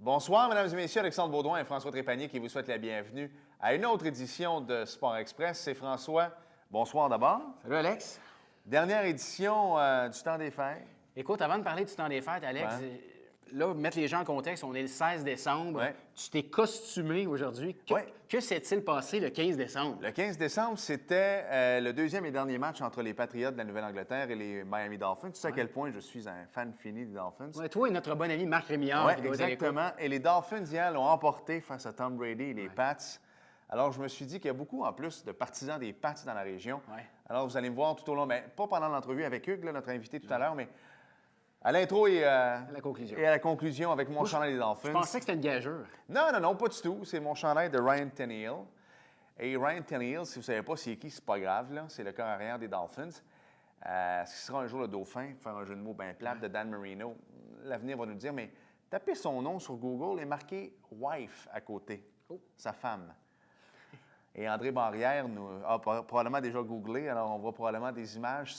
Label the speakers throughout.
Speaker 1: Bonsoir, mesdames et messieurs. Alexandre Baudouin et François Trépanier qui vous souhaitent la bienvenue à une autre édition de Sport Express. C'est François. Bonsoir d'abord.
Speaker 2: Salut, Alex.
Speaker 1: Dernière édition du temps des fêtes.
Speaker 2: Écoute, avant de parler du temps des fêtes, Alex, là, mettre les gens en contexte, on est le 16 décembre.
Speaker 1: Ouais.
Speaker 2: Tu t'es costumé aujourd'hui. Que s'est-il passé le 15 décembre?
Speaker 1: Le 15 décembre, c'était le deuxième et dernier match entre les Patriots de la Nouvelle-Angleterre et les Miami Dolphins. Tu sais à quel point je suis un fan fini des Dolphins.
Speaker 2: Ouais, toi et notre bon ami Marc Rémillard.
Speaker 1: Oui,
Speaker 2: qui doit être à l'écoute.
Speaker 1: exactement. Et les Dolphins, hier, l'ont emporté face à Tom Brady et les Pats. Alors, je me suis dit qu'il y a beaucoup, en plus, de partisans des Pats dans la région.
Speaker 2: Ouais.
Speaker 1: Alors, vous allez me voir tout au long, mais pas pendant l'entrevue avec Hugues, là, notre invité tout à l'heure, mais à l'intro et,
Speaker 2: À la conclusion.
Speaker 1: et à la conclusion avec mon chandail des Dolphins.
Speaker 2: Je pensais que c'était une gageure.
Speaker 1: Non, pas du tout. C'est mon chandail de Ryan Tannehill. Et Ryan Tannehill, si vous ne savez pas c'est qui, c'est pas grave, là. C'est le corps arrière des Dolphins. Ce qui sera un jour le dauphin, pour faire un jeu de mots bien plate de Dan Marino. L'avenir va nous le dire, mais tapez son nom sur Google et marquez « wife » à côté, sa femme. Et André Barrière a probablement déjà googlé, alors on voit probablement des images.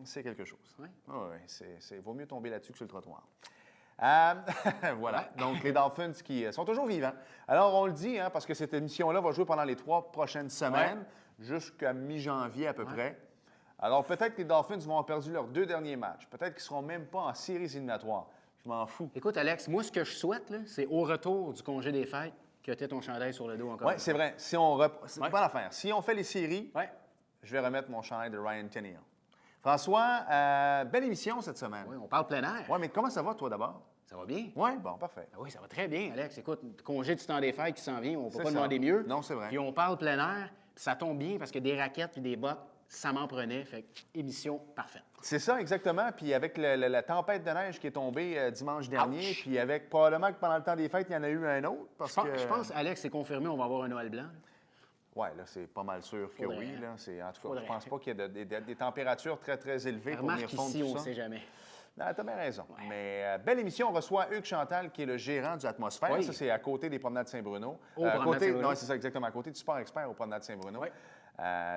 Speaker 1: C'est quelque chose.
Speaker 2: Oui.
Speaker 1: Oui, vaut mieux tomber là-dessus que sur le trottoir. Voilà. Donc, les Dolphins qui sont toujours vivants. Alors, on le dit, hein, parce que cette émission-là va jouer pendant les 3 prochaines semaines, jusqu'à mi-janvier à peu près. Alors, peut-être que les Dolphins vont avoir perdu leurs 2 derniers matchs. Peut-être qu'ils ne seront même pas en séries éliminatoires. Je m'en fous.
Speaker 2: Écoute, Alex, moi, ce que je souhaite, là, c'est au retour du congé des fêtes que tu aies ton chandail sur le dos encore.
Speaker 1: Oui, c'est vrai. C'est une bonne affaire. Si on fait les séries, je vais remettre mon chandail de Ryan Tannehill. François, belle émission cette semaine.
Speaker 2: Oui, on parle plein air.
Speaker 1: Oui, mais comment ça va, toi, d'abord?
Speaker 2: Ça va bien?
Speaker 1: Oui, bon, parfait.
Speaker 2: Ah oui, ça va très bien, Alex. Écoute, congé du temps des fêtes qui s'en vient, on ne peut
Speaker 1: C'est
Speaker 2: pas
Speaker 1: ça.
Speaker 2: demander mieux.
Speaker 1: Non, c'est vrai.
Speaker 2: Puis on parle plein air, puis ça tombe bien parce que des raquettes et des bottes, ça m'en prenait. Fait que émission parfaite.
Speaker 1: C'est ça, exactement. Puis avec la tempête de neige qui est tombée dimanche dernier, puis avec probablement que pendant le temps des fêtes, il y en a eu un autre.
Speaker 2: Je pense, Alex, c'est confirmé, on va avoir un Noël blanc.
Speaker 1: Oui, là, c'est pas mal sûr que
Speaker 2: Faudrait,
Speaker 1: oui. Là. En tout cas,
Speaker 2: faudrait.
Speaker 1: je pense pas qu'il y ait des températures très, très élevées pour venir
Speaker 2: Remarque
Speaker 1: fondre
Speaker 2: ici,
Speaker 1: tout
Speaker 2: on ne
Speaker 1: ça.
Speaker 2: sait jamais.
Speaker 1: Non, t'as bien raison. Mais belle émission. On reçoit Hugues Chantal, qui est le gérant du Atmosphère.
Speaker 2: Oui.
Speaker 1: Ça, c'est à côté des Promenades Saint-Bruno.
Speaker 2: Promenades Saint-Bruno.
Speaker 1: Non, c'est ça, exactement. À côté du Sport Expert aux Promenades Saint-Bruno.
Speaker 2: Oui.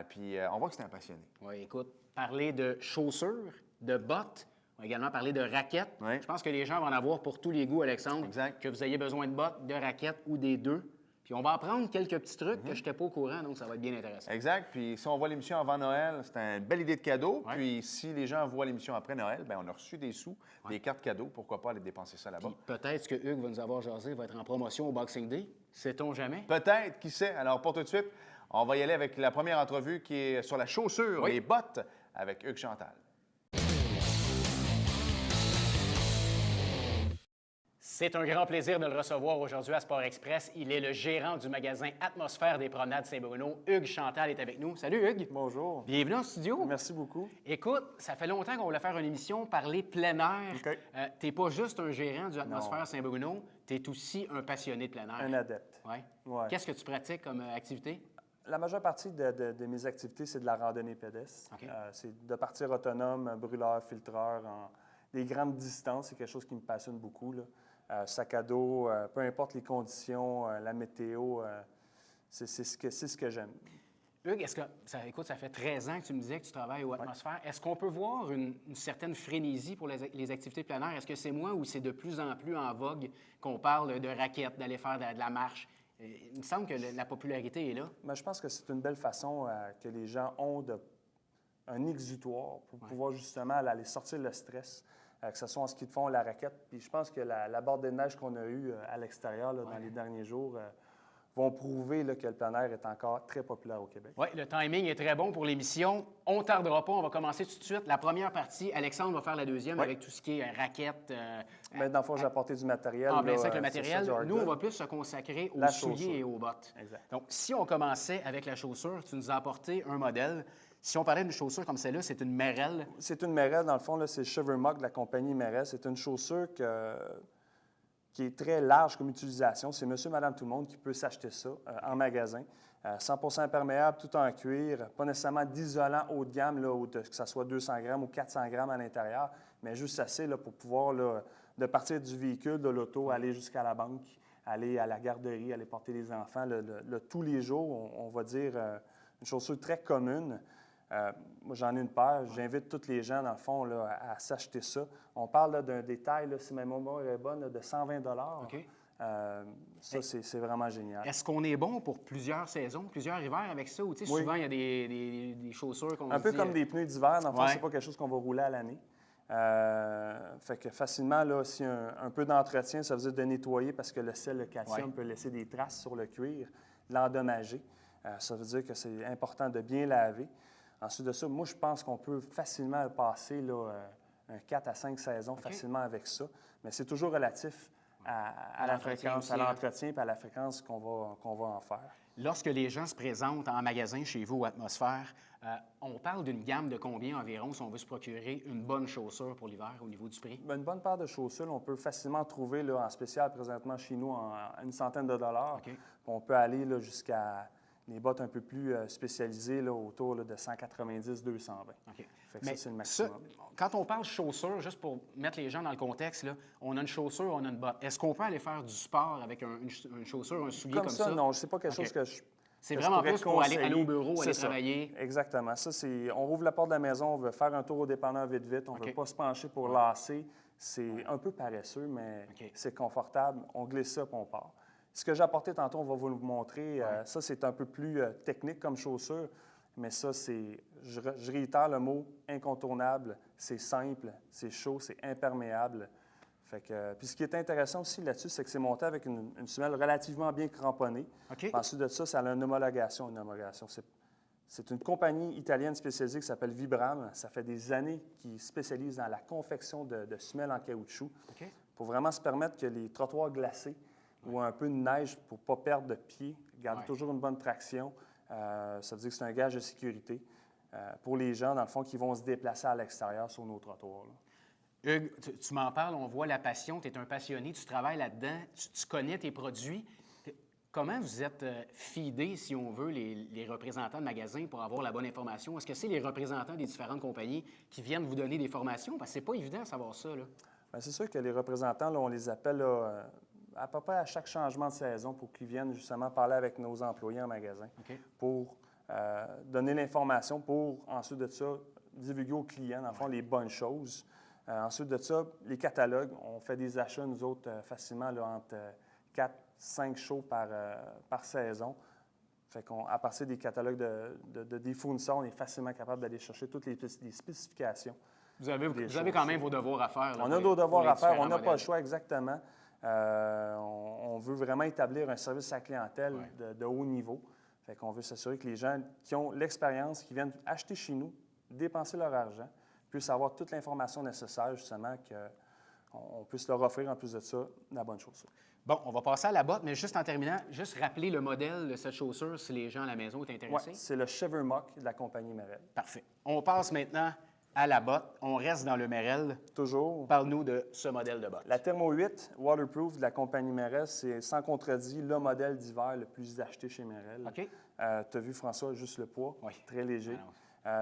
Speaker 1: Puis on voit que c'est un passionné.
Speaker 2: Oui, écoute, parler de chaussures, de bottes, on va également parler de raquettes.
Speaker 1: Oui.
Speaker 2: Je pense que les gens vont en avoir pour tous les goûts, Alexandre.
Speaker 1: Exact.
Speaker 2: Que vous ayez besoin de bottes, de raquettes ou des deux. Puis on va apprendre quelques petits trucs que je n'étais pas au courant, donc ça va être bien intéressant.
Speaker 1: Exact. Puis si on voit l'émission avant Noël, c'est une belle idée de cadeau.
Speaker 2: Ouais.
Speaker 1: Puis si les gens voient l'émission après Noël, bien, on a reçu des sous, des cartes cadeaux. Pourquoi pas aller dépenser ça là-bas?
Speaker 2: Puis peut-être que Hugues va nous avoir jasé, va être en promotion au Boxing Day. Sait-on jamais?
Speaker 1: Peut-être, qui sait. Alors, pour tout de suite, on va y aller avec la première entrevue qui est sur la chaussure, les bottes, avec Hugues Chantal.
Speaker 2: C'est un grand plaisir de le recevoir aujourd'hui à Sport Express. Il est le gérant du magasin Atmosphère des Promenades Saint-Bruno. Hugues Chantal est avec nous. Salut Hugues.
Speaker 3: Bonjour.
Speaker 2: Bienvenue en studio.
Speaker 3: Merci beaucoup.
Speaker 2: Écoute, ça fait longtemps qu'on voulait faire une émission, parler plein air.
Speaker 3: OK.
Speaker 2: Tu n'es pas juste un gérant du Atmosphère
Speaker 3: Non.
Speaker 2: Saint-Bruno, tu es aussi un passionné de plein air.
Speaker 3: Un adepte.
Speaker 2: Ouais.
Speaker 3: Ouais.
Speaker 2: Qu'est-ce que tu pratiques comme activité?
Speaker 3: La majeure partie de mes activités, c'est de la randonnée pédestre.
Speaker 2: OK.
Speaker 3: C'est de partir autonome, brûleur, filtreur, en des grandes distances. C'est quelque chose qui me passionne beaucoup, là. Sac à dos, peu importe les conditions, la météo, c'est ce que j'aime.
Speaker 2: Hugues, écoute, ça fait 13 ans que tu me disais que tu travailles au Atmosphère. Est-ce qu'on peut voir une certaine frénésie pour les activités de plein air? Est-ce que c'est moi ou c'est de plus en plus en vogue qu'on parle de raquettes, d'aller faire de la marche? Il me semble que la popularité est là.
Speaker 3: Mais je pense que c'est une belle façon que les gens ont un exutoire pour pouvoir justement aller sortir le stress, que ce soit en ski de fond, la raquette. Puis je pense que la bordée de neige qu'on a eue à l'extérieur là, dans les derniers jours vont prouver là, que le plein air est encore très populaire au Québec.
Speaker 2: Oui, le timing est très bon pour l'émission. On ne tardera pas, on va commencer tout de suite. La première partie, Alexandre va faire la deuxième avec tout ce qui est raquettes.
Speaker 3: Mais dans le fond, j'ai apporté du matériel.
Speaker 2: En plein
Speaker 3: là,
Speaker 2: sac, le
Speaker 3: c'est
Speaker 2: matériel.
Speaker 3: ça, du
Speaker 2: Nous, on
Speaker 3: hardwood.
Speaker 2: va plus se consacrer aux
Speaker 3: La
Speaker 2: souliers
Speaker 3: chaussure.
Speaker 2: et aux bottes.
Speaker 3: Exact.
Speaker 2: Donc, si on commençait avec la chaussure, tu nous as apporté un modèle. Si on parlait d'une chaussure comme celle-là, c'est une Merrell.
Speaker 3: C'est une Merrell, dans le fond, là, c'est Shivermock de la compagnie Merrell. C'est une chaussure qui est très large comme utilisation. C'est monsieur, madame, tout le monde qui peut s'acheter ça en magasin. 100 imperméable, tout en cuir, pas nécessairement d'isolant haut de gamme, là, que ce soit 200 grammes ou 400 grammes à l'intérieur, mais juste assez là, pour pouvoir là, de partir du véhicule, de l'auto, aller jusqu'à la banque, aller à la garderie, aller porter les enfants. Tous les jours, on va dire une chaussure très commune. Moi, j'en ai une paire. J'invite tous les gens, dans le fond, là, à s'acheter ça. On parle là, d'un détail, là, si ma mémoire est bonne, là, de 120
Speaker 2: OK.
Speaker 3: Ça, c'est vraiment génial.
Speaker 2: Est-ce qu'on est bon pour plusieurs saisons, plusieurs hivers avec ça? Ou tu sais,
Speaker 3: Oui.
Speaker 2: souvent, il y a des chaussures qu'on
Speaker 3: Un peu
Speaker 2: dit,
Speaker 3: comme des pneus d'hiver, dans le fond,
Speaker 2: Ouais.
Speaker 3: c'est pas quelque chose qu'on va rouler à l'année. Fait que facilement, là, si un peu d'entretien, ça veut dire de nettoyer parce que le sel, le calcium
Speaker 2: Ouais.
Speaker 3: peut laisser des traces sur le cuir, l'endommager. Ça veut dire que c'est important de bien laver. Ensuite de ça, moi, je pense qu'on peut facilement passer là, un 4 à 5 saisons facilement avec ça. Mais c'est toujours relatif à la
Speaker 2: l'entretien
Speaker 3: fréquence,
Speaker 2: aussi,
Speaker 3: à
Speaker 2: hein.
Speaker 3: l'entretien et à la fréquence qu'on va en faire.
Speaker 2: Lorsque les gens se présentent en magasin chez vous ou Atmosphère, on parle d'une gamme de combien environ si on veut se procurer une bonne chaussure pour l'hiver au niveau du prix?
Speaker 3: Bien, une bonne paire de chaussures, on peut facilement trouver là, en spécial présentement chez nous à une centaine de dollars.
Speaker 2: OK.
Speaker 3: Puis on peut aller là, jusqu'à les bottes un peu plus spécialisées là, autour là, de 190-220.
Speaker 2: OK.
Speaker 3: Fait que
Speaker 2: Mais
Speaker 3: ça, c'est le maximum.
Speaker 2: quand on parle chaussures, juste pour mettre les gens dans le contexte, là, on a une chaussure, on a une botte. Est-ce qu'on peut aller faire du sport avec une chaussure, un soulier comme ça?
Speaker 3: Non, c'est pas quelque
Speaker 2: OK.
Speaker 3: chose que je.
Speaker 2: C'est
Speaker 3: que je
Speaker 2: vraiment
Speaker 3: pourrais
Speaker 2: plus pour aller
Speaker 3: conseiller.
Speaker 2: au bureau,
Speaker 3: C'est
Speaker 2: aller
Speaker 3: ça.
Speaker 2: travailler.
Speaker 3: Exactement. Ça, c'est. On rouvre la porte de la maison, on veut faire un tour au dépanneur vite. On ne
Speaker 2: OK.
Speaker 3: veut pas se pencher pour lasser. C'est un peu paresseux, mais
Speaker 2: OK.
Speaker 3: c'est confortable. On glisse ça, puis on part. Ce que j'ai apporté tantôt, on va vous le montrer. Ça, c'est un peu plus technique comme chaussure, mais ça, c'est. Je réitère le mot incontournable. C'est simple, c'est chaud, c'est imperméable. Fait que, puis ce qui est intéressant aussi là-dessus, c'est que c'est monté avec une semelle relativement bien cramponnée.
Speaker 2: OK.
Speaker 3: Puis ensuite de ça, ça a une homologation. C'est une compagnie italienne spécialisée qui s'appelle Vibram. Ça fait des années qu'ils spécialisent dans la confection de semelles en caoutchouc
Speaker 2: OK.
Speaker 3: pour vraiment se permettre que les trottoirs glacés ou un peu de neige pour ne pas perdre de pied, garder
Speaker 2: Ouais.
Speaker 3: toujours une bonne traction. Ça veut dire que c'est un gage de sécurité pour les gens, dans le fond, qui vont se déplacer à l'extérieur sur nos trottoirs, là.
Speaker 2: Hugues, tu m'en parles, on voit la passion, tu es un passionné, tu travailles là-dedans, tu connais tes produits. Comment vous êtes feedé, si on veut, les représentants de magasins pour avoir la bonne information? Est-ce que c'est les représentants des différentes compagnies qui viennent vous donner des formations? Parce que c'est pas évident de savoir ça, là.
Speaker 3: Bien, c'est sûr que les représentants, là, on les appelle là, à peu près à chaque changement de saison pour qu'ils viennent justement parler avec nos employés en magasin
Speaker 2: OK.
Speaker 3: pour donner l'information pour, ensuite de ça, divulguer aux clients, dans le fond, les bonnes choses. Ensuite de ça, les catalogues, on fait des achats, nous autres, facilement, là, entre 4-5 shows par saison. Fait qu'à partir des catalogues des fournisseurs, on est facilement capable d'aller chercher toutes les spécifications.
Speaker 2: Vous avez
Speaker 3: choses.
Speaker 2: quand même vos devoirs à faire. là,
Speaker 3: On
Speaker 2: pour
Speaker 3: a
Speaker 2: les-
Speaker 3: nos
Speaker 2: pour
Speaker 3: devoirs
Speaker 2: les
Speaker 3: à faire, on
Speaker 2: différents
Speaker 3: n'a pas le
Speaker 2: modèles.
Speaker 3: choix exactement. On veut vraiment établir un service à la clientèle de haut niveau. Fait qu'on veut s'assurer que les gens qui ont l'expérience, qui viennent acheter chez nous, dépenser leur argent, puissent avoir toute l'information nécessaire, justement, qu'on puisse leur offrir, en plus de ça, la bonne chaussure.
Speaker 2: Bon, on va passer à la botte, mais juste en terminant, juste rappeler le modèle de cette chaussure si les gens à la maison sont
Speaker 3: Oui,
Speaker 2: intéressés.
Speaker 3: c'est le Chevermock de la compagnie Merrell.
Speaker 2: Parfait. On passe maintenant à la botte. On reste dans le Merrell.
Speaker 3: Toujours.
Speaker 2: Parle-nous de ce modèle de botte.
Speaker 3: La Thermo 8 Waterproof de la compagnie Merrell, c'est sans contredit le modèle d'hiver le plus acheté chez Merrell.
Speaker 2: OK.
Speaker 3: Tu as vu, François, juste le poids,
Speaker 2: Oui.
Speaker 3: très léger.
Speaker 2: Ah non.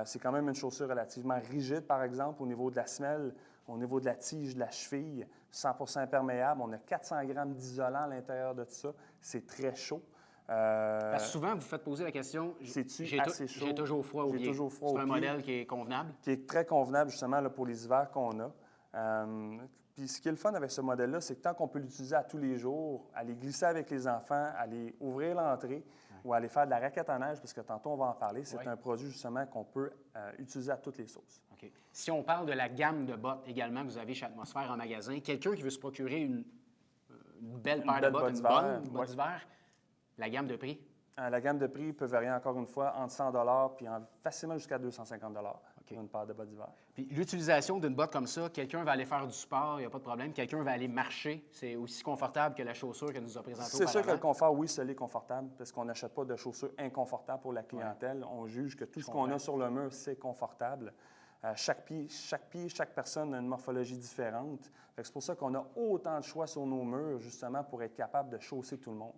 Speaker 3: C'est quand même une chaussure relativement rigide, par exemple, au niveau de la semelle, au niveau de la tige, de la cheville, 100% imperméable. On a 400 grammes d'isolant à l'intérieur de tout ça. C'est très chaud.
Speaker 2: Parce que souvent, vous faites poser la question,
Speaker 3: C'est-tu assez chaud?
Speaker 2: j'ai toujours froid au
Speaker 3: J'ai
Speaker 2: pied.
Speaker 3: toujours froid
Speaker 2: C'est
Speaker 3: aux
Speaker 2: un
Speaker 3: pieds.
Speaker 2: modèle qui est convenable.
Speaker 3: Qui est très convenable justement là, pour les hivers qu'on a. Puis ce qui est le fun avec ce modèle-là, c'est que tant qu'on peut l'utiliser à tous les jours, aller glisser avec les enfants, aller ouvrir l'entrée ou aller faire de la raquette à neige, parce que tantôt on va en parler, c'est
Speaker 2: Ouais.
Speaker 3: un produit justement qu'on peut utiliser à toutes les sauces.
Speaker 2: OK. Si on parle de la gamme de bottes également que vous avez chez Atmosphère en magasin, quelqu'un qui veut se procurer une belle paire de
Speaker 3: belle
Speaker 2: bottes,
Speaker 3: botte
Speaker 2: une
Speaker 3: d'hiver,
Speaker 2: bonne botte
Speaker 3: ouais.
Speaker 2: d'hiver, la gamme de prix,
Speaker 3: La gamme de prix peut varier encore une fois entre 100 puis facilement jusqu'à 250 pour une paire de bottes d'hiver.
Speaker 2: puis l'utilisation d'une botte comme ça, quelqu'un va aller faire du sport, il n'y a pas de problème. Quelqu'un va aller marcher, c'est aussi confortable que la chaussure que nous a présentée
Speaker 3: C'est sûr que le
Speaker 2: auparavant.
Speaker 3: confort, oui, c'est confortable, parce qu'on n'achète pas de chaussures inconfortables pour la clientèle. On juge que tout ce qu'on a sur le mur, c'est confortable. Chaque pied, chaque personne a une morphologie différente. Fait que c'est pour ça qu'on a autant de choix sur nos murs, justement, pour être capable de chausser tout le monde.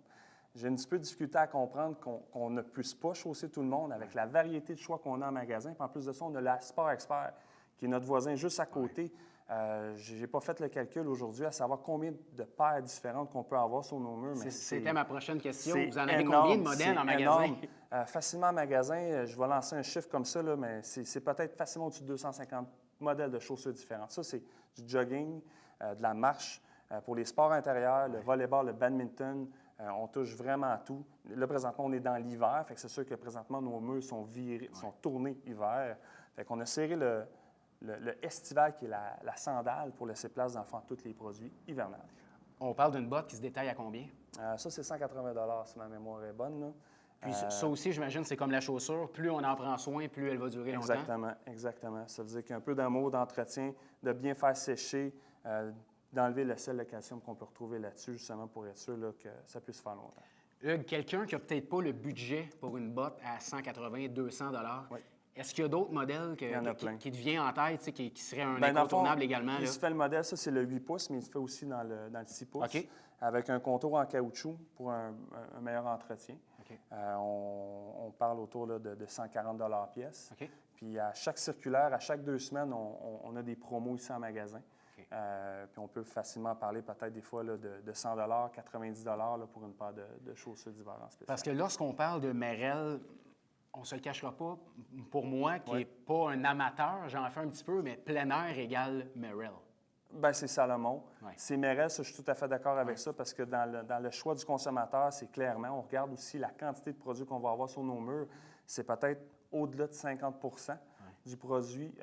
Speaker 3: J'ai un petit peu de difficulté à comprendre qu'on ne puisse pas chausser tout le monde avec la variété de choix qu'on a en magasin. Puis en plus de ça, on a la Sport Expert, qui est notre voisin juste à côté, Je n'ai pas fait le calcul aujourd'hui à savoir combien de paires différentes qu'on peut avoir sur nos murs.
Speaker 2: C'était ma prochaine question.
Speaker 3: C'est
Speaker 2: Vous en avez
Speaker 3: énorme,
Speaker 2: combien de modèles en magasin?
Speaker 3: énorme. Facilement en magasin, je vais lancer un chiffre comme ça, là, mais c'est peut-être facilement au-dessus de 250 modèles de chaussures différentes. Ça, c'est du jogging, de la marche, pour les sports intérieurs, le volleyball, le badminton. On touche vraiment à tout. Là, présentement, on est dans l'hiver, fait que c'est sûr que présentement, nos murs sont virés, sont tournés hiver. Fait qu'on a serré le estival, qui est la sandale, pour laisser place, dans le fond, à tous les produits hivernaux.
Speaker 2: On parle d'une botte qui se détaille à combien?
Speaker 3: Ça, c'est 180 si ma mémoire est bonne, là.
Speaker 2: Puis ça aussi, j'imagine, c'est comme la chaussure. Plus on en prend soin, plus elle va durer longtemps.
Speaker 3: Exactement, exactement. Ça veut dire qu'il y a un peu d'amour, d'entretien, de bien faire sécher, d'enlever le sel, le calcium qu'on peut retrouver là-dessus, justement pour être sûr là, que ça puisse faire longtemps.
Speaker 2: Hugues, quelqu'un qui n'a peut-être pas le budget pour une botte à 180-200
Speaker 3: Oui.
Speaker 2: Est-ce qu'il y a d'autres modèles
Speaker 3: Il y en a plein.
Speaker 2: qui te vient en tête, tu sais, qui serait un
Speaker 3: Bien, dans le fond,
Speaker 2: incontournable également?
Speaker 3: Il
Speaker 2: Là?
Speaker 3: se fait le modèle, ça c'est le 8 pouces, mais il se fait aussi dans le 6 pouces,
Speaker 2: OK.
Speaker 3: avec un contour en caoutchouc pour un meilleur entretien.
Speaker 2: OK.
Speaker 3: On parle autour là, de 140 pièce.
Speaker 2: OK.
Speaker 3: Puis à chaque circulaire, à chaque 2 semaines, on a des promos ici en magasin.
Speaker 2: OK.
Speaker 3: Puis on peut facilement parler peut-être des fois là, de 100 90 là, pour une paire de chaussures d'hiver en spécial.
Speaker 2: Parce que lorsqu'on parle de Merrell, on ne se le cachera pas, pour moi, qui n'est pas un amateur, j'en fais un petit peu, mais plein air égale Merrell.
Speaker 3: Bien, c'est Salomon.
Speaker 2: Ouais.
Speaker 3: C'est Merrell, ça, je suis tout à fait d'accord avec ça, parce que dans le choix du consommateur, c'est clairement, on regarde aussi la quantité de produits qu'on va avoir sur nos murs. C'est peut-être au-delà de 50 du produit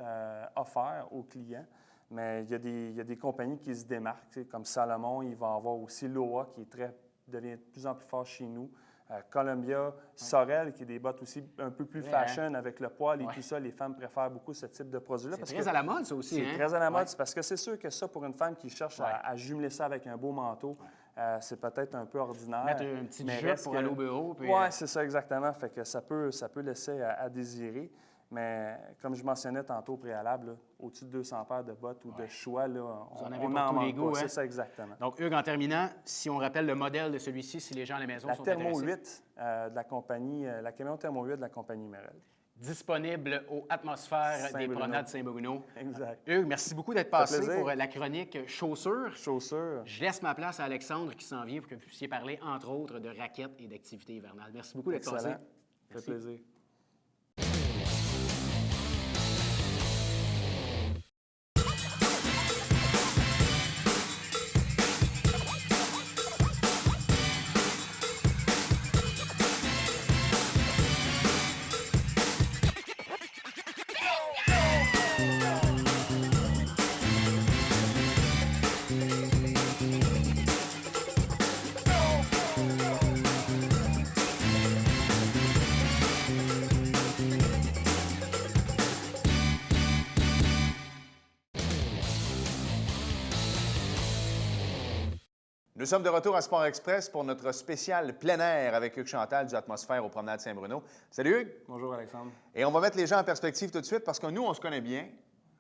Speaker 3: offert aux clients. Mais il y a des compagnies qui se démarquent, comme Salomon. Il va y avoir aussi Loa, qui devient de plus en plus fort chez nous. Columbia, Sorel, qui est des bottes aussi un peu plus fashion avec le poil et tout ça. Les femmes préfèrent beaucoup ce type de produit-là.
Speaker 2: C'est très à la mode, ça aussi.
Speaker 3: C'est très à la mode, parce que c'est sûr que ça, pour une femme qui cherche à jumeler ça avec un beau manteau, c'est peut-être un peu ordinaire.
Speaker 2: Mettre une petite
Speaker 3: mais
Speaker 2: jupe
Speaker 3: reste
Speaker 2: pour
Speaker 3: que-
Speaker 2: aller au bureau. Puis,
Speaker 3: Oui, c'est ça exactement. Fait que ça peut laisser à désirer. Mais comme je mentionnais tantôt au préalable, là, au-dessus de 200 paires de bottes ou de choix, là,
Speaker 2: Vous en avez
Speaker 3: on
Speaker 2: pour
Speaker 3: n'en
Speaker 2: tous les
Speaker 3: manque
Speaker 2: goûts,
Speaker 3: pas.
Speaker 2: hein?
Speaker 3: C'est ça exactement.
Speaker 2: Donc, Hugues, en terminant, si on rappelle le modèle de celui-ci, si les gens à la maison
Speaker 3: La
Speaker 2: sont
Speaker 3: Thermo
Speaker 2: intéressés.
Speaker 3: 8 de la compagnie, la camion Thermo 8 de la compagnie Merrell.
Speaker 2: Disponible au Atmosphère des
Speaker 3: Saint-Bruno.
Speaker 2: Promenades Saint-Bruno.
Speaker 3: Exact.
Speaker 2: Hugues, merci beaucoup d'être
Speaker 3: Ça fait
Speaker 2: passé
Speaker 3: plaisir.
Speaker 2: pour la chronique chaussures.
Speaker 3: Chaussures.
Speaker 2: Je laisse ma place à Alexandre qui s'en vient pour que vous puissiez parler, entre autres, de raquettes et d'activités hivernales. Merci beaucoup d'être passé.
Speaker 3: Excellent. Ça fait plaisir.
Speaker 1: Nous sommes de retour à Sport Express pour notre spécial plein air avec Hugues Chantal du Atmosphère aux Promenades Saint-Bruno. Salut Hugues!
Speaker 3: Bonjour Alexandre.
Speaker 1: Et on va mettre les gens en perspective tout de suite parce que nous, on se connaît bien.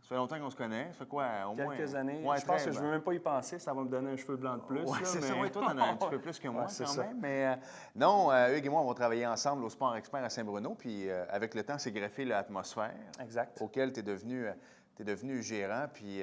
Speaker 1: Ça fait longtemps qu'on se connaît. Ça fait quoi, au moins?
Speaker 3: Quelques années.
Speaker 1: Ouais,
Speaker 3: je pense
Speaker 1: très
Speaker 3: que je ne veux même pas y penser. Ça va me donner un cheveu blanc de plus.
Speaker 1: Oui,
Speaker 3: là,
Speaker 1: c'est
Speaker 3: mais...
Speaker 1: ça. Oui, toi, t'en as un petit peu plus que moi,
Speaker 3: Ouais, c'est
Speaker 1: quand
Speaker 3: ça.
Speaker 1: même. Mais non, Hugues et moi, on va travailler ensemble au Sport Expert à Saint-Bruno. Puis avec le temps, c'est greffé l'atmosphère
Speaker 3: Exact.
Speaker 1: auquel tu es devenu gérant. Puis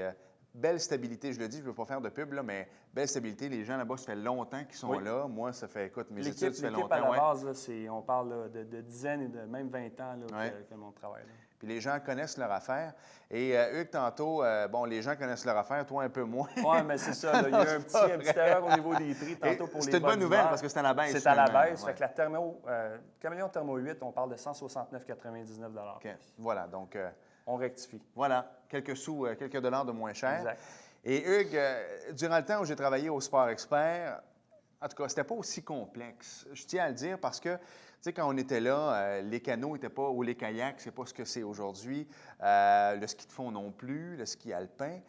Speaker 1: belle stabilité, je le dis, je ne veux pas faire de pub, là, mais belle stabilité. Les gens là-bas, ça fait longtemps qu'ils sont
Speaker 3: Oui.
Speaker 1: là. Moi, ça fait, écoute, mes études, ça fait
Speaker 3: L'équipe à
Speaker 1: longtemps.
Speaker 3: la
Speaker 1: ouais.
Speaker 3: base, là, on parle là, de dizaines et de même 20 ans là,
Speaker 1: Ouais.
Speaker 3: que le monde travaille. Là.
Speaker 1: Puis les gens connaissent leur affaire. Et Hugues, tantôt, bon, les gens connaissent leur affaire, toi un peu moins.
Speaker 3: Oui, mais c'est ça. Là, il y a eu une petite erreur au niveau des prix tantôt pour les
Speaker 1: C'est une bonne
Speaker 3: bottes
Speaker 1: nouvelle
Speaker 3: d'hiver.
Speaker 1: parce que c'est à la baisse.
Speaker 3: C'est à la
Speaker 1: finalement,
Speaker 3: baisse.
Speaker 1: ouais.
Speaker 3: Fait que la camion Thermo 8, on parle de 169,99
Speaker 1: OK. Voilà, donc
Speaker 3: On rectifie.
Speaker 1: voilà, quelques sous, quelques dollars de moins cher.
Speaker 3: Exact.
Speaker 1: Et Hugues, durant le temps où j'ai travaillé au Sport Expert, en tout cas, c'était pas aussi complexe. Je tiens à le dire parce que, tu sais, quand on était là, les canots n'étaient pas, ou les kayaks, c'est pas ce que c'est aujourd'hui. Le ski de fond non plus, le ski alpin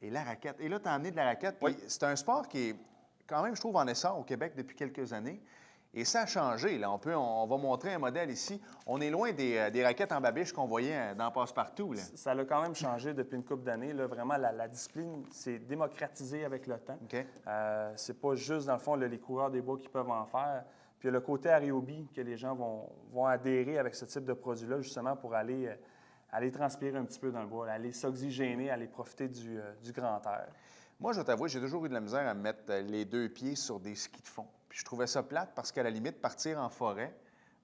Speaker 1: et la raquette. Et là, tu as amené de la raquette. Puis c'est un sport qui est quand même, je trouve, en essor au Québec depuis quelques années. Et ça a changé. Là. On va montrer un modèle ici. On est loin des raquettes en babiche qu'on voyait dans Passe-Partout. Là.
Speaker 3: Ça a quand même changé depuis une couple d'années. Là. Vraiment, la discipline s'est démocratisée avec le temps.
Speaker 1: OK.
Speaker 3: C'est pas juste, dans le fond, les coureurs des bois qui peuvent en faire. Puis il y a le côté aérobie que les gens vont adhérer avec ce type de produit-là, justement, pour aller aller transpirer un petit peu dans le bois, aller s'oxygéner, aller profiter du grand air.
Speaker 1: Moi, je vais t'avouer, j'ai toujours eu de la misère à me mettre les 2 pieds sur des skis de fond. Puis je trouvais ça plate parce qu'à la limite, partir en forêt,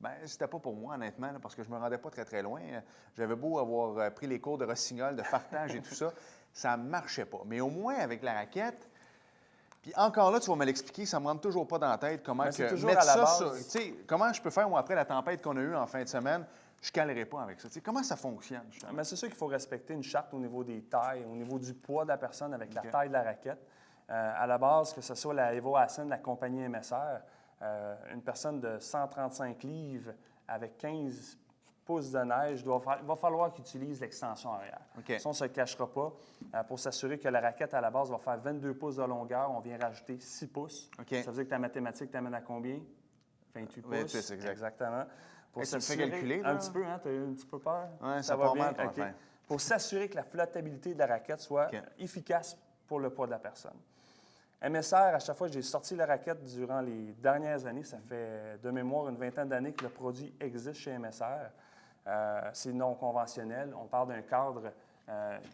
Speaker 1: bien, c'était pas pour moi, honnêtement, là, parce que je me rendais pas très, très loin. J'avais beau avoir pris les cours de rossignol, de fartage et tout ça, ça ne marchait pas. Mais au moins, avec la raquette, puis encore là, tu vas me l'expliquer, ça me rentre toujours pas dans la tête comment
Speaker 3: c'est
Speaker 1: que
Speaker 3: toujours
Speaker 1: mettre
Speaker 3: à la
Speaker 1: ça
Speaker 3: base.
Speaker 1: sur... Tu sais, comment je peux faire, moi, après la tempête qu'on a eue en fin de semaine, je calerai pas avec ça. Tu sais, comment ça fonctionne, justement?
Speaker 3: Mais c'est sûr qu'il faut respecter une charte au niveau des tailles, au niveau du poids de la personne avec la
Speaker 1: OK.
Speaker 3: taille de la raquette. À la base, que ce soit la Evo Assen, la compagnie MSR, une personne de 135 livres avec 15 pouces de neige, il va falloir qu'il utilise l'extension arrière.
Speaker 1: OK.
Speaker 3: Ça, on ne se cachera pas. Pour s'assurer que la raquette, à la base, va faire 22 pouces de longueur, on vient rajouter 6 pouces.
Speaker 1: OK.
Speaker 3: Ça veut dire que ta mathématique t'amène à combien? 28 pouces.
Speaker 1: 28, exact.
Speaker 3: Exactement. Pour
Speaker 1: Hey, tu me fais
Speaker 3: s'assurer-
Speaker 1: calculer, là?
Speaker 3: Un petit peu, hein? Tu as eu un petit peu peur?
Speaker 1: Ouais,
Speaker 3: ça
Speaker 1: ça
Speaker 3: va
Speaker 1: part
Speaker 3: bien?
Speaker 1: mal, ton
Speaker 3: OK.
Speaker 1: affaire.
Speaker 3: Pour s'assurer que la flottabilité de la raquette soit
Speaker 1: OK.
Speaker 3: efficace pour le poids de la personne. MSR, à chaque fois que j'ai sorti la raquette durant les dernières années, ça fait de mémoire une vingtaine d'années que le produit existe chez MSR. C'est non conventionnel. On parle d'un cadre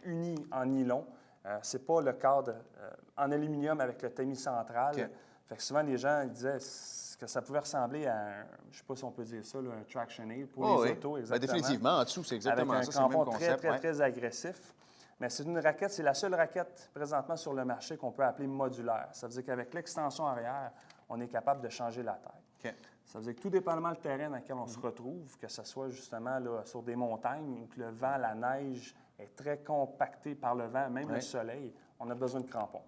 Speaker 3: uni en nylon. C'est pas le cadre en aluminium avec le tamis central.
Speaker 1: OK.
Speaker 3: Fait que souvent, les gens ils disaient que ça pouvait ressembler à un, je sais pas si on peut dire ça, là, un traction aid pour
Speaker 1: Oh,
Speaker 3: les
Speaker 1: oui.
Speaker 3: autos,
Speaker 1: Ben,
Speaker 3: exactement.
Speaker 1: définitivement, en dessous, c'est exactement
Speaker 3: Avec
Speaker 1: ça.
Speaker 3: un
Speaker 1: C'est le même
Speaker 3: crampon
Speaker 1: concept.
Speaker 3: très,
Speaker 1: ouais.
Speaker 3: très agressif. Mais c'est une raquette, c'est la seule raquette présentement sur le marché qu'on peut appeler modulaire. Ça veut dire qu'avec l'extension arrière, on est capable de changer la taille.
Speaker 1: OK.
Speaker 3: Ça veut dire que tout dépendamment le terrain dans lequel on se retrouve, que ce soit justement là, sur des montagnes où que le vent, la neige est très compacté par le vent, même
Speaker 1: Ouais.
Speaker 3: le soleil, on a besoin de crampons.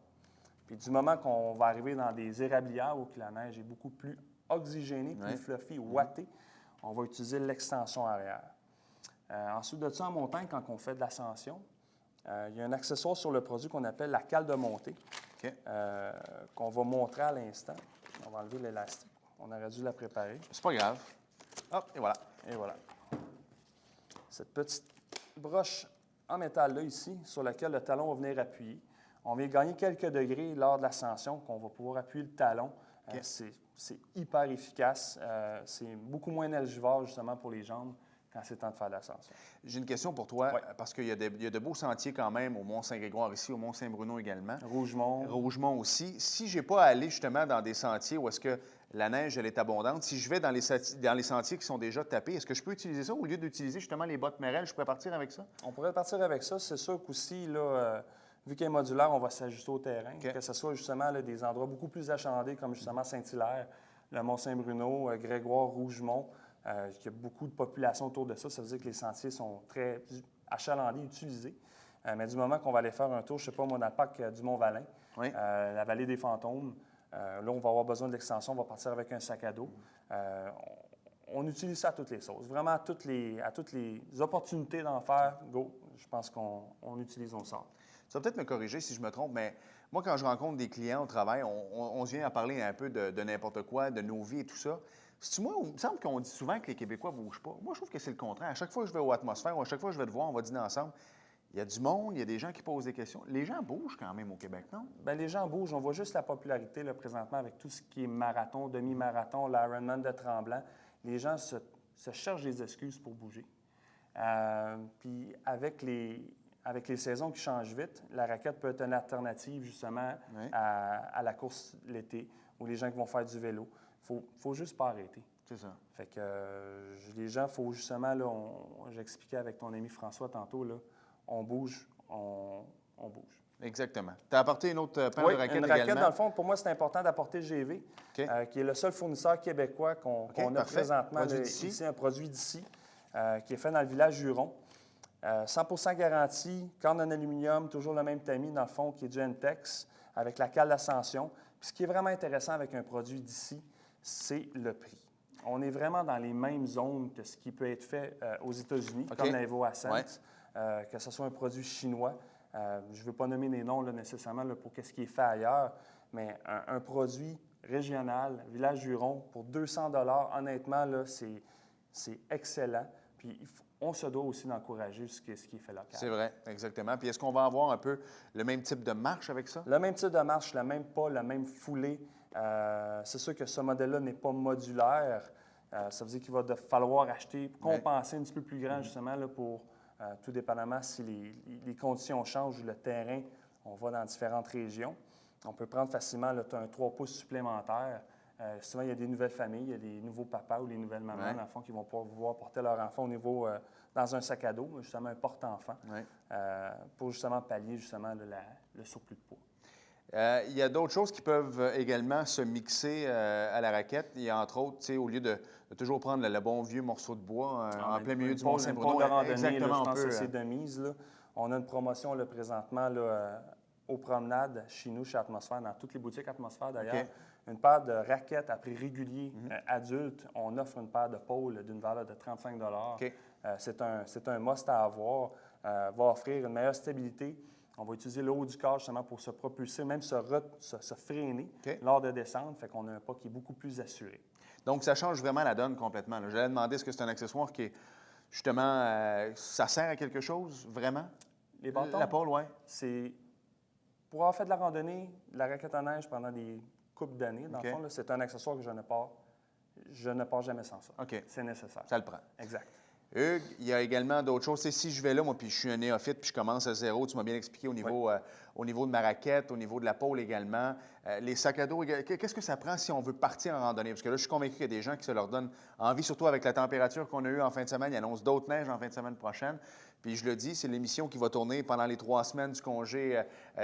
Speaker 3: Puis du moment qu'on va arriver dans des érablières où que la neige est beaucoup plus oxygénée, plus
Speaker 1: Ouais.
Speaker 3: fluffy, ouatée, on va utiliser l'extension arrière. Ensuite de ça, en montagne, quand on fait de l'ascension, il y a un accessoire sur le produit qu'on appelle la cale de montée,
Speaker 1: OK.
Speaker 3: qu'on va montrer à l'instant. On va enlever l'élastique. On aurait dû la préparer.
Speaker 1: C'est pas grave. Hop, et voilà.
Speaker 3: Et voilà. Cette petite broche en métal-là, ici, sur laquelle le talon va venir appuyer. On vient gagner quelques degrés lors de l'ascension, qu'on va pouvoir appuyer le talon.
Speaker 1: OK.
Speaker 3: C'est hyper efficace. C'est beaucoup moins énergivore, justement, pour les jambes quand c'est temps de faire l'ascension.
Speaker 1: J'ai une question pour toi,
Speaker 3: Ouais.
Speaker 1: parce qu'il y a de beaux sentiers quand même au Mont-Saint-Grégoire ici, au Mont-Saint-Bruno également.
Speaker 3: Rougemont.
Speaker 1: Rougemont aussi. Si je n'ai pas à aller justement dans des sentiers où est-ce que la neige elle est abondante, si je vais dans les sentiers qui sont déjà tapés, est-ce que je peux utiliser ça au lieu d'utiliser justement les bottes Merrell? Je pourrais partir avec ça?
Speaker 3: On pourrait partir avec ça. C'est sûr qu'aussi, là, vu qu'il est modulaire, on va s'ajuster au terrain.
Speaker 1: OK.
Speaker 3: Que ce soit justement là, des endroits beaucoup plus achalandés, comme justement Saint-Hilaire, le Mont-Saint-Bruno, Grégoire, Rougemont, qu'il y a beaucoup de population autour de ça. Ça veut dire que les sentiers sont très achalandés, utilisés. Mais du moment qu'on va aller faire un tour, je ne sais pas, moi, dans le parc du Mont-Valin,
Speaker 1: Oui.
Speaker 3: la vallée des Fantômes, là, on va avoir besoin de l'extension, on va partir avec un sac à dos. On utilise ça à toutes les sauces. Vraiment, à toutes les opportunités d'en faire, go, je pense qu'on utilise, on sort.
Speaker 1: Tu vas peut-être me corriger si je me trompe, mais moi, quand je rencontre des clients au travail, on vient à parler un peu de n'importe quoi, de nos vies et tout ça. Moi, il me semble qu'on dit souvent que les Québécois ne bougent pas. Moi, je trouve que c'est le contraire. À chaque fois que je vais au Atmosphère ou à chaque fois que je vais te voir, on va dîner ensemble, il y a du monde, il y a des gens qui posent des questions. Les gens bougent quand même au Québec, non?
Speaker 3: Bien, les gens bougent. On voit juste la popularité là, présentement avec tout ce qui est marathon, demi-marathon, l'Ironman de Tremblant. Les gens se cherchent des excuses pour bouger. Puis avec les saisons qui changent vite, la raquette peut être une alternative justement
Speaker 1: Oui.
Speaker 3: à la course l'été ou les gens qui vont faire du vélo. Il faut juste pas arrêter.
Speaker 1: C'est ça.
Speaker 3: Fait que les gens, il faut justement, là, j'expliquais avec ton ami François tantôt, là, on bouge, on bouge.
Speaker 1: Exactement. Tu as apporté une autre paire
Speaker 3: Oui,
Speaker 1: de raquettes
Speaker 3: une raquette,
Speaker 1: également?
Speaker 3: dans le fond, pour moi, c'est important d'apporter GV,
Speaker 1: OK.
Speaker 3: qui est le seul fournisseur québécois qu'on a
Speaker 1: parfait.
Speaker 3: présentement
Speaker 1: Produit
Speaker 3: là,
Speaker 1: d'ici.
Speaker 3: ici, un produit d'ici, qui est fait dans le village Juron. 100% garantie, corne en aluminium, toujours le même tamis, dans le fond, qui est du Entex, avec la cale d'ascension. Puis ce qui est vraiment intéressant avec un produit d'ici, c'est le prix. On est vraiment dans les mêmes zones que ce qui peut être fait aux États-Unis,
Speaker 1: OK.
Speaker 3: comme l'Evo Ascent,
Speaker 1: Ouais.
Speaker 3: que ce soit un produit chinois. Je ne veux pas nommer les noms là, nécessairement là, pour ce qui est fait ailleurs, mais un produit régional, Village Juron, pour 200 $, honnêtement, là, c'est excellent. Puis on se doit aussi d'encourager ce qui est fait local.
Speaker 1: C'est vrai, exactement. Puis est-ce qu'on va avoir un peu le même type de marche avec ça?
Speaker 3: Le même type de marche, le même pas, la même foulée. C'est sûr que ce modèle-là n'est pas modulaire. Ça veut dire qu'il va falloir acheter, compenser un petit peu plus grand, justement, là, pour tout dépendamment si les conditions changent ou le terrain, on va dans différentes régions. On peut prendre facilement là, un 3 pouces supplémentaire. Souvent, il y a des nouvelles familles, il y a des nouveaux papas ou les nouvelles mamans, dans le fond, qui vont pouvoir porter leur enfant au niveau, dans un sac à dos, justement un porte-enfant, pour justement pallier justement le surplus de poids.
Speaker 1: Il y a d'autres choses qui peuvent également se mixer à la raquette. Il y a entre autres, au lieu de toujours prendre le bon vieux morceau de bois en plein milieu du Mont-Saint-Bruno.
Speaker 3: De randonnée,
Speaker 1: exactement,
Speaker 3: je pense que c'est de mise. Là. On a une promotion là, présentement là, aux promenades chez nous, chez Atmosphère, dans toutes les boutiques Atmosphère d'ailleurs.
Speaker 1: Okay.
Speaker 3: Une paire de raquettes à prix régulier adulte. On offre une paire de pôles d'une valeur de 35
Speaker 1: okay.
Speaker 3: C'est un must à avoir. Va offrir une meilleure stabilité. On va utiliser le haut du corps justement pour se propulser, même se freiner lors de descente. Fait qu'on a un pas qui est beaucoup plus assuré.
Speaker 1: Donc, ça change vraiment la donne complètement. J'allais demander, est-ce que c'est un accessoire qui est, justement, ça sert à quelque chose, vraiment?
Speaker 3: Les bâtons?
Speaker 1: La pôle, oui.
Speaker 3: C'est pour avoir fait de la randonnée, la raquette à neige pendant des couples d'années, dans le fond, c'est un accessoire que je ne pars jamais sans ça.
Speaker 1: OK.
Speaker 3: C'est nécessaire.
Speaker 1: Ça le prend.
Speaker 3: Exact.
Speaker 1: Hugues, il y a également d'autres choses. C'est si je vais là, moi, puis je suis un néophyte, puis je commence à zéro, tu m'as bien expliqué au niveau de ma raquette, au niveau de la pôle également. Les sacs à dos, qu'est-ce que ça prend si on veut partir en randonnée? Parce que là, je suis convaincu qu'il y a des gens qui se leur donnent envie, surtout avec la température qu'on a eue en fin de semaine. Ils annoncent d'autres neiges en fin de semaine prochaine. Puis je le dis, c'est l'émission qui va tourner pendant les 3 semaines du congé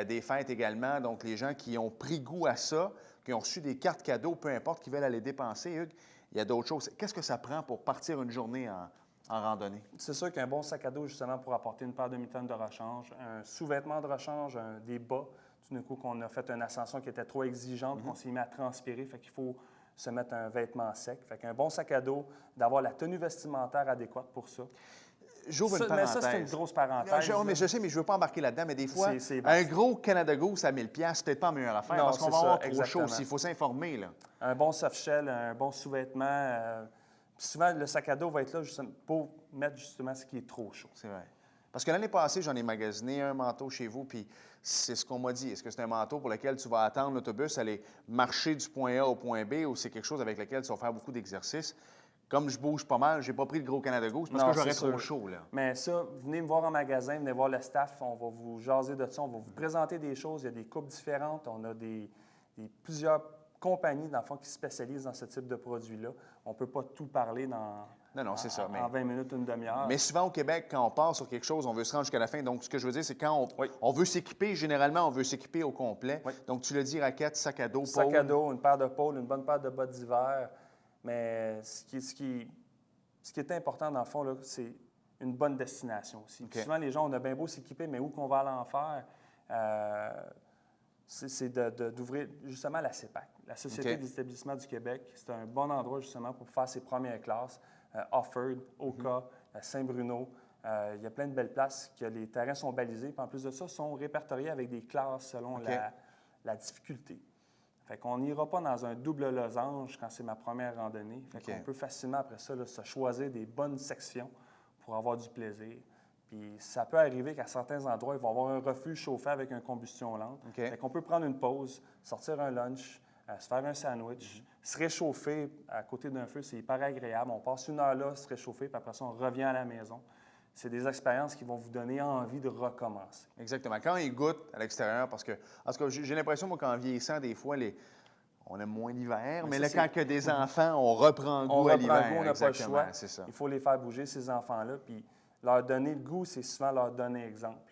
Speaker 1: des fêtes également. Donc, les gens qui ont pris goût à ça, qui ont reçu des cartes cadeaux, peu importe, qui veulent aller dépenser, Hugues, il y a d'autres choses. Qu'est-ce que ça prend pour partir une journée en randonnée?
Speaker 3: C'est sûr qu'un bon sac à dos, justement, pour apporter une paire de mitaines de rechange, un sous-vêtement de rechange, des bas, tout d'un coup qu'on a fait une ascension qui était trop exigeante, qu'on s'est mis à transpirer, fait qu'il faut se mettre un vêtement sec. Fait qu'un bon sac à dos, d'avoir la tenue vestimentaire adéquate pour ça.
Speaker 1: J'ouvre une parenthèse.
Speaker 3: Mais ça, c'est une grosse parenthèse.
Speaker 1: Mais je sais, mais je ne veux pas embarquer là-dedans, mais des fois, un gros Canada Goose à 1000$, c'est peut-être pas la meilleure affaire, parce qu'on va avoir trop chaud aussi. Il faut s'informer, là.
Speaker 3: Un bon softshell, un bon sous-vêtement. Souvent, le sac à dos va être là justement pour mettre justement ce qui est trop chaud.
Speaker 1: C'est vrai. Parce que l'année passée, j'en ai magasiné un manteau chez vous, puis c'est ce qu'on m'a dit. Est-ce que c'est un manteau pour lequel tu vas attendre l'autobus, aller marcher du point A au point B, ou c'est quelque chose avec lequel tu vas faire beaucoup d'exercices? Comme je bouge pas mal, j'ai pas pris le gros Canada Goose parce que j'aurais trop chaud, là.
Speaker 3: Mais ça, venez me voir en magasin, venez voir le staff, on va vous jaser de ça, on va vous présenter des choses. Il y a des coupes différentes, on a plusieurs compagnies, dans le fond, qui se spécialisent dans ce type de produit-là. On ne peut pas tout parler
Speaker 1: c'est ça,
Speaker 3: en 20 minutes, une demi-heure.
Speaker 1: Mais souvent, au Québec, quand on part sur quelque chose, on veut se rendre jusqu'à la fin. Donc, ce que je veux dire, c'est quand on veut s'équiper, généralement, on veut s'équiper au complet. Oui. Donc, tu l'as dit, raquette, sac à dos, pôle.
Speaker 3: Sac à dos, une paire de pôles, une bonne paire de bottes d'hiver. Mais ce qui est important, dans le fond, là, c'est une bonne destination aussi. Okay. Souvent, les gens, on a bien beau s'équiper, mais où qu'on va aller en faire? C'est d'ouvrir justement la CEPAC, la Société des établissements du Québec. C'est un bon endroit justement pour faire ses premières classes. Offord, Oka, Saint-Bruno. Il y a plein de belles places que les terrains sont balisés. Puis en plus de ça, sont répertoriés avec des classes selon la difficulté. Fait qu'on n'ira pas dans un double losange quand c'est ma première randonnée. Fait qu'on peut facilement, après ça, là, se choisir des bonnes sections pour avoir du plaisir. Puis ça peut arriver qu'à certains endroits, ils vont avoir un refuge chauffé avec une combustion lente. Fait qu'on peut prendre une pause, sortir un lunch, se faire un sandwich, se réchauffer à côté d'un feu, c'est hyper agréable. On passe 1 heure là, se réchauffer, puis après ça, on revient à la maison. C'est des expériences qui vont vous donner envie de recommencer.
Speaker 1: Exactement. Quand ils goûtent à l'extérieur, parce que j'ai l'impression, moi, qu'en vieillissant, des fois, on aime moins l'hiver, mais là, quand il y a des enfants, on reprend goût à l'hiver.
Speaker 3: On n'a pas le choix. Il faut les faire bouger, ces enfants-là, puis leur donner le goût, c'est souvent leur donner exemple.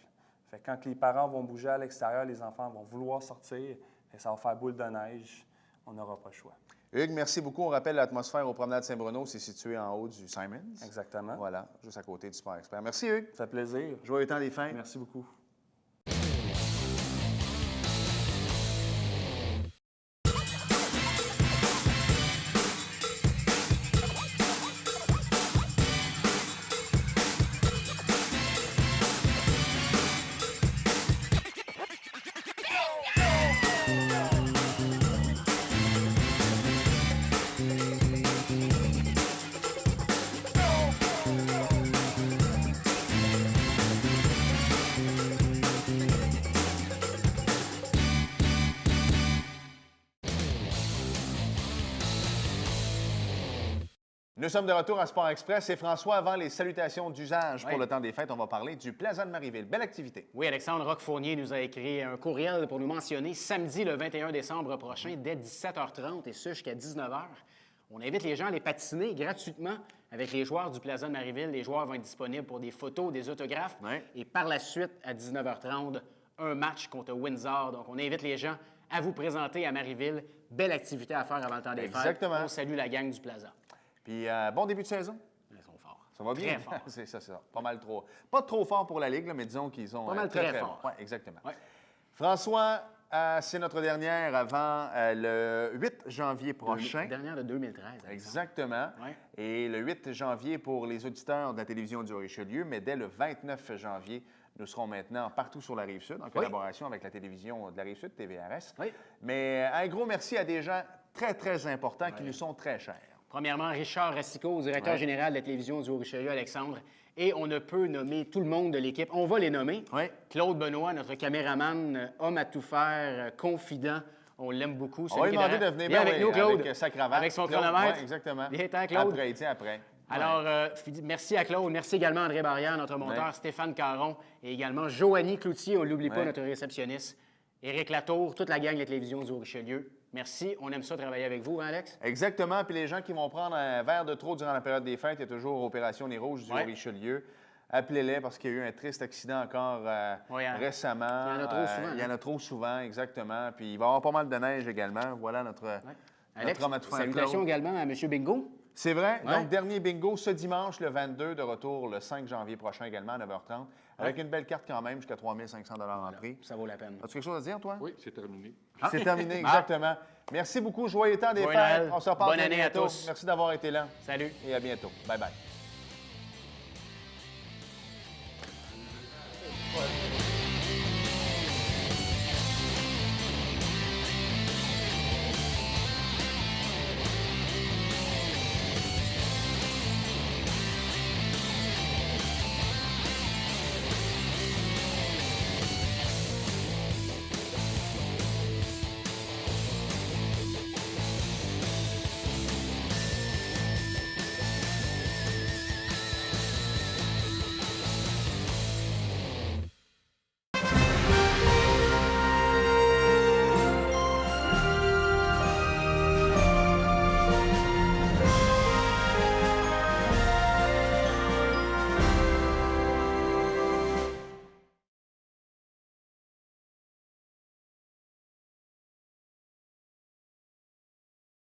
Speaker 3: Fait que quand les parents vont bouger à l'extérieur, les enfants vont vouloir sortir, et ça va faire boule de neige. On n'aura pas le choix.
Speaker 1: Hugues, merci beaucoup. On rappelle l'atmosphère au promenade Saint-Bruno. C'est situé en haut du Simons.
Speaker 3: Exactement.
Speaker 1: Voilà, juste à côté du Sport Expert. Merci, Hugues.
Speaker 3: Ça fait plaisir.
Speaker 1: Joyeux temps des fêtes.
Speaker 3: Merci beaucoup.
Speaker 1: Nous sommes de retour à Sport Express et François, avant les salutations d'usage pour
Speaker 2: Oui.
Speaker 1: le temps des fêtes, on va parler du Plaza de Marieville. Belle activité.
Speaker 2: Oui, Alexandre Roquefournier nous a écrit un courriel pour nous mentionner samedi le 21 décembre prochain dès 17h30 et ce jusqu'à 19h. On invite les gens à aller patiner gratuitement avec les joueurs du Plaza de Marieville. Les joueurs vont être disponibles pour des photos, des autographes.
Speaker 1: Ouais.
Speaker 2: Et par la suite, à 19h30, un match contre Windsor. Donc, on invite les gens à vous présenter à Marieville. Belle activité à faire avant le temps des fêtes.
Speaker 1: Exactement.
Speaker 2: On salue la gang du Plaza.
Speaker 1: Puis, bon début de saison.
Speaker 2: Ils sont forts.
Speaker 1: Ça va bien?
Speaker 2: Très fort.
Speaker 1: c'est ça. Pas mal trop. Pas trop fort pour la Ligue, là, mais disons qu'ils ont.
Speaker 2: Pas mal très fort.
Speaker 1: Oui, exactement.
Speaker 2: Ouais.
Speaker 1: François, c'est notre dernière avant le 8 janvier prochain.
Speaker 2: Dernière de 2013. Alexandre.
Speaker 1: Exactement.
Speaker 2: Ouais.
Speaker 1: Et le 8 janvier pour les auditeurs de la télévision du Richelieu, mais dès le 29 janvier, nous serons maintenant partout sur la Rive-Sud, en collaboration avec la télévision de la Rive-Sud, TVRS.
Speaker 2: Oui.
Speaker 1: Mais un gros merci à des gens très, très importants qui nous sont très chers.
Speaker 2: Premièrement, Richard Racicot, directeur
Speaker 1: Ouais.
Speaker 2: général de la télévision du Haut-Richelieu, Alexandre. Et on ne peut nommer tout le monde de l'équipe. On va les nommer.
Speaker 1: Oui.
Speaker 2: Claude Benoît, notre caméraman, homme à tout faire, confident. On l'aime beaucoup.
Speaker 1: On va lui
Speaker 2: celui qui
Speaker 1: demander de
Speaker 2: derrière.
Speaker 1: venir
Speaker 2: Viens
Speaker 1: ben
Speaker 2: avec
Speaker 1: oui,
Speaker 2: nous, Claude.
Speaker 1: avec sa cravate.
Speaker 2: Avec son
Speaker 1: Claude,
Speaker 2: chronomètre.
Speaker 1: ouais, exactement.
Speaker 2: Viens-t'en, Claude.
Speaker 1: Après, tiens, après.
Speaker 2: Alors, merci à Claude. Merci également à André Barrière, notre monteur,
Speaker 1: Ouais.
Speaker 2: Stéphane Caron et également Joanie Cloutier, on ne l'oublie pas,
Speaker 1: Ouais.
Speaker 2: notre réceptionniste. Éric Latour, toute la gang de la télévision du Haut-Richelieu. Merci. On aime ça travailler avec vous, hein, Alex?
Speaker 1: Exactement. Puis les gens qui vont prendre un verre de trop durant la période des fêtes, il y a toujours Opération Nez Rouge du
Speaker 2: Ouais.
Speaker 1: Richelieu. Appelez-les parce qu'il y a eu un triste accident encore
Speaker 2: Oui, hein.
Speaker 1: récemment.
Speaker 2: Il y en a trop souvent,
Speaker 1: Il y en
Speaker 2: hein.
Speaker 1: a trop souvent, exactement. Puis il va y avoir pas mal de neige également. Voilà notre
Speaker 2: Alex,
Speaker 1: homme à tout faire,
Speaker 2: salutations
Speaker 1: Claude.
Speaker 2: également à M. Bingo.
Speaker 1: C'est vrai.
Speaker 2: Ouais.
Speaker 1: Donc, dernier bingo ce dimanche, le 22, de retour le 5 janvier prochain également à 9h30, avec une belle carte quand même, jusqu'à 3 500 en prix.
Speaker 2: Ça vaut la peine.
Speaker 1: As-tu quelque chose à dire, toi?
Speaker 4: Oui, c'est terminé.
Speaker 1: C'est terminé, exactement. Merci beaucoup. Joyeux temps des
Speaker 2: Joyeux
Speaker 1: fêtes.
Speaker 2: Noël.
Speaker 1: On se reparle
Speaker 2: Bonne
Speaker 1: très
Speaker 2: année à
Speaker 1: bientôt.
Speaker 2: tous.
Speaker 1: Merci d'avoir été là
Speaker 2: Salut.
Speaker 1: et à bientôt. Bye bye.